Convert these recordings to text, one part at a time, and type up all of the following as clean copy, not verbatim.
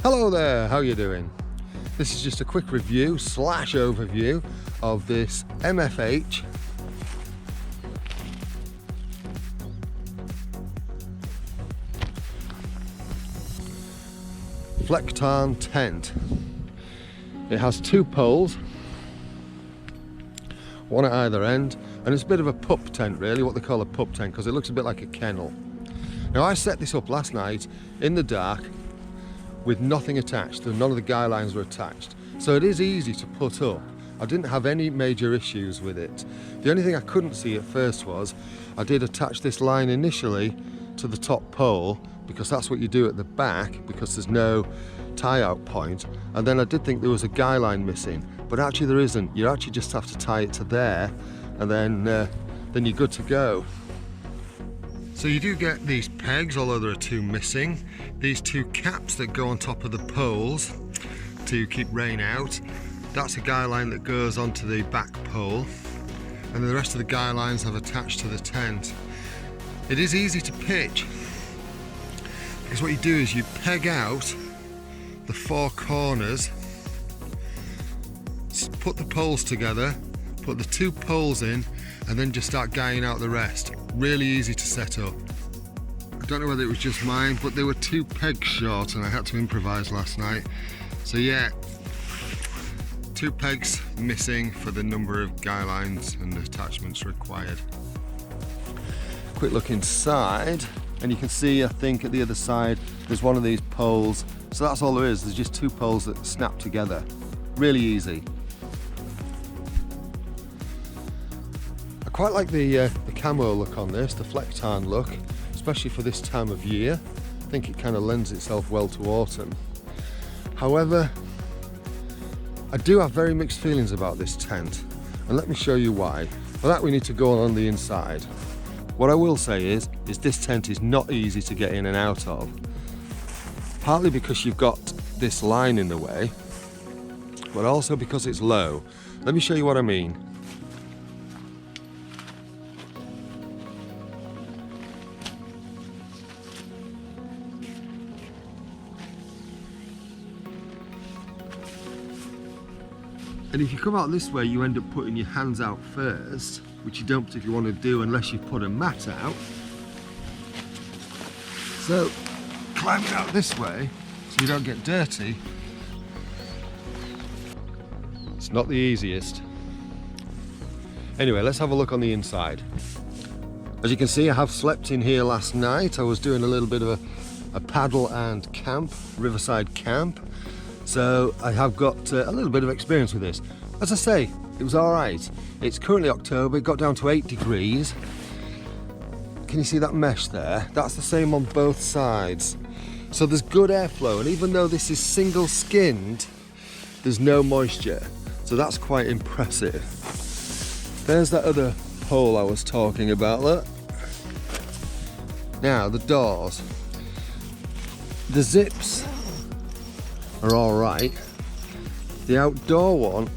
Hello there, how you doing? This is just a quick review / overview of this MFH Flectarn tent. It has 2 poles, one at either end, and it's a bit of a pup tent really, what they call a pup tent, because it looks a bit like a kennel. Now I set this up last night in the dark with nothing attached, and none of the guy lines were attached. So it is easy to put up. I didn't have any major issues with it. The only thing I couldn't see at first was I did attach this line initially to the top pole, because that's what you do at the back, because there's no tie out point. And then I did think there was a guy line missing, but actually there isn't. You actually just have to tie it to there, and then you're good to go. So you do get these pegs, although there are 2 missing. These 2 caps that go on top of the poles to keep rain out. That's a guy line that goes onto the back pole, and then the rest of the guy lines have attached to the tent. It is easy to pitch, because what you do is you peg out the 4 corners, put the poles together, put the 2 poles in, and then just start guying out the rest. Really easy to set up. I don't know whether it was just mine, but they were 2 pegs short and I had to improvise last night. So yeah, 2 pegs missing for the number of guy lines and attachments required. Quick look inside, and you can see, I think at the other side there's one of these poles. So that's all there is. There's just 2 poles that snap together. Really easy. I quite like the camo look on this, the Flectarn look, especially for this time of year. I think it kind of lends itself well to autumn. However, I do have very mixed feelings about this tent, and let me show you why. For that we need to go on the inside. What I will say is this tent is not easy to get in and out of. Partly because you've got this line in the way, but also because it's low. Let me show you what I mean. And if you come out this way, you end up putting your hands out first, which you don't particularly want to do unless you put a mat out. So, climbing out this way, so you don't get dirty, it's not the easiest. Anyway, let's have a look on the inside. As you can see, I have slept in here last night. I was doing a little bit of a paddle and camp, riverside camp. So I have got a little bit of experience with this. As I say, it was all right. It's currently October, it got down to 8 degrees. Can you see that mesh there? That's the same on both sides. So there's good airflow, and even though this is single skinned, there's no moisture. So that's quite impressive. There's that other pole I was talking about, look. Now, the doors. The zips are all right. The outdoor one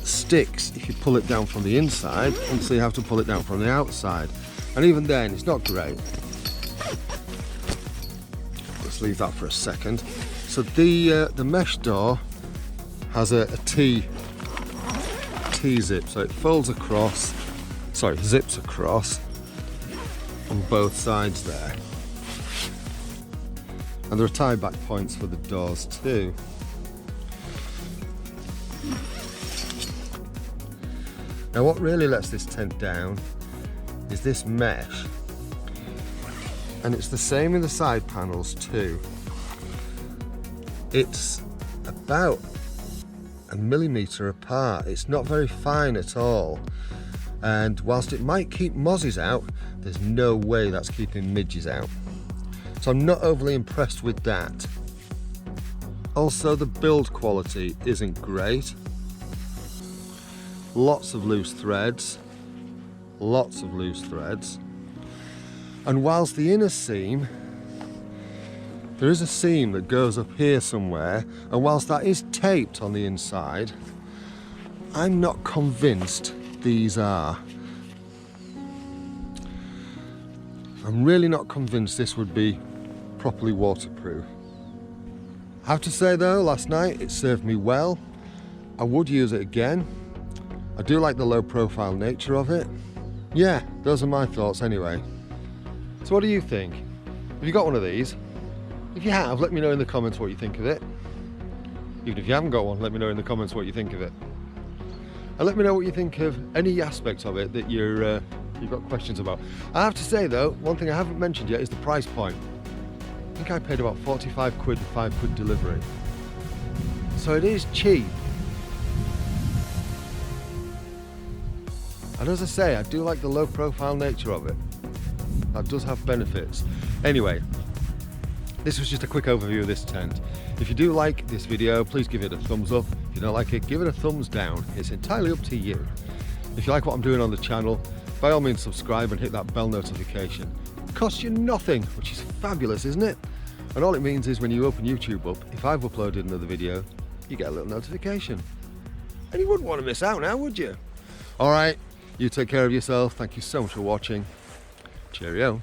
sticks if you pull it down from the inside, and so you have to pull it down from the outside. And even then, it's not great. Let's leave that for a second. So the mesh door has a T zip, so it folds across, zips across on both sides there. And there are tie back points for the doors too. Now what really lets this tent down is this mesh, and it's the same in the side panels too. It's about 1 millimetre apart. It's not very fine at all, and whilst it might keep mozzies out, there's no way that's keeping midges out. So I'm not overly impressed with that. Also, the build quality isn't great. Lots of loose threads. And whilst the inner seam, there is a seam that goes up here somewhere, and whilst that is taped on the inside, I'm not convinced these are. I'm really not convinced this would be properly waterproof. I have to say though, last night it served me well. I would use it again. I do like the low profile nature of it. Yeah, those are my thoughts anyway. So what do you think? Have you got one of these? If you have, let me know in the comments what you think of it. Even if you haven't got one, let me know in the comments what you think of it. And let me know what you think of any aspects of it that you've got questions about. I have to say though, one thing I haven't mentioned yet is the price point. I think I paid about 45 quid for 5 quid delivery. So it is cheap. And as I say, I do like the low profile nature of it. That does have benefits. Anyway, this was just a quick overview of this tent. If you do like this video, please give it a thumbs up. If you don't like it, give it a thumbs down. It's entirely up to you. If you like what I'm doing on the channel, by all means subscribe and hit that bell notification. It costs you nothing, which is fabulous, isn't it? And all it means is when you open YouTube up, if I've uploaded another video, you get a little notification. And you wouldn't want to miss out now, would you? All right, you take care of yourself. Thank you so much for watching. Cheerio.